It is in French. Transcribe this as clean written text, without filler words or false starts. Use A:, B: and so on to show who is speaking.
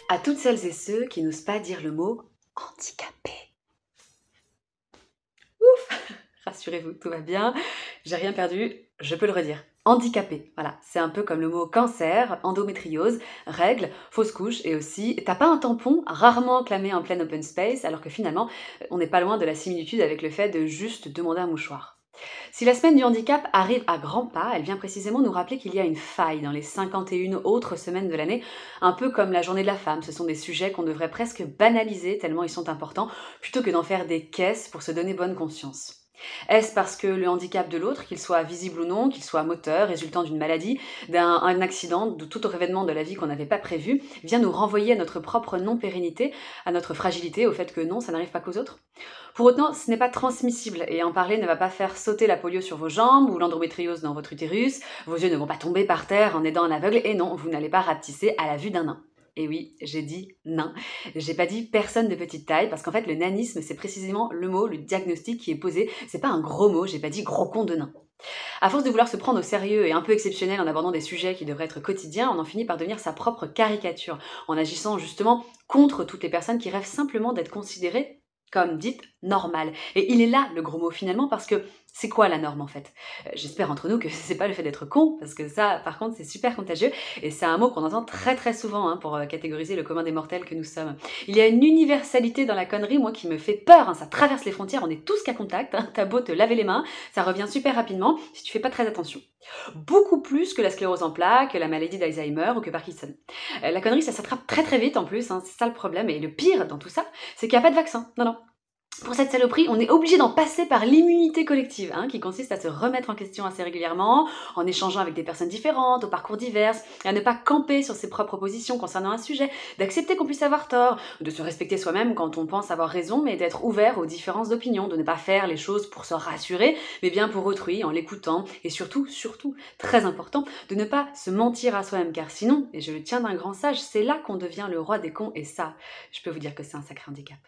A: À toutes celles et ceux qui n'osent pas dire le mot handicapé. Ouf! Rassurez-vous, tout va bien, j'ai rien perdu, je peux le redire. Handicapé, voilà, c'est un peu comme le mot cancer, endométriose, règles, fausse couche et aussi t'as pas un tampon rarement clamé en plein open space alors que finalement on n'est pas loin de la similitude avec le fait de juste demander un mouchoir. Si la semaine du handicap arrive à grands pas, elle vient précisément nous rappeler qu'il y a une faille dans les 51 autres semaines de l'année, un peu comme la journée de la femme. Ce sont des sujets qu'on devrait presque banaliser tellement ils sont importants, plutôt que d'en faire des caisses pour se donner bonne conscience. Est-ce parce que le handicap de l'autre, qu'il soit visible ou non, qu'il soit moteur, résultant d'une maladie, d'un accident, de tout autre événement de la vie qu'on n'avait pas prévu, vient nous renvoyer à notre propre non-pérennité, à notre fragilité, au fait que non, ça n'arrive pas qu'aux autres? Pour autant, ce n'est pas transmissible et en parler ne va pas faire sauter la polio sur vos jambes ou l'endométriose dans votre utérus, vos yeux ne vont pas tomber par terre en aidant un aveugle et non, vous n'allez pas rapetisser à la vue d'un nain. Et oui, j'ai dit nain. J'ai pas dit personne de petite taille parce qu'en fait le nanisme c'est précisément le mot, le diagnostic qui est posé. C'est pas un gros mot, j'ai pas dit gros con de nain. À force de vouloir se prendre au sérieux et un peu exceptionnel en abordant des sujets qui devraient être quotidiens, on en finit par devenir sa propre caricature en agissant justement contre toutes les personnes qui rêvent simplement d'être considérées comme dites normales. Et il est là le gros mot finalement parce que c'est quoi la norme en fait? J'espère entre nous que c'est pas le fait d'être con, parce que ça par contre c'est super contagieux et c'est un mot qu'on entend très souvent pour catégoriser le commun des mortels que nous sommes. Il y a une universalité dans la connerie, moi qui me fait peur, ça traverse les frontières, on est tous qu'à contact, t'as beau te laver les mains, ça revient super rapidement si tu fais pas très attention. Beaucoup plus que la sclérose en plaques, la maladie d'Alzheimer ou que Parkinson. La connerie ça s'attrape très vite en plus, c'est ça le problème, et le pire dans tout ça, c'est qu'il n'y a pas de vaccin, non. Pour cette saloperie, on est obligé d'en passer par l'immunité collective, qui consiste à se remettre en question assez régulièrement, en échangeant avec des personnes différentes, aux parcours divers, à ne pas camper sur ses propres positions concernant un sujet, d'accepter qu'on puisse avoir tort, de se respecter soi-même quand on pense avoir raison, mais d'être ouvert aux différences d'opinion, de ne pas faire les choses pour se rassurer, mais bien pour autrui, en l'écoutant, et surtout, très important, de ne pas se mentir à soi-même, car sinon, et je le tiens d'un grand sage, c'est là qu'on devient le roi des cons, et ça, je peux vous dire que c'est un sacré handicap.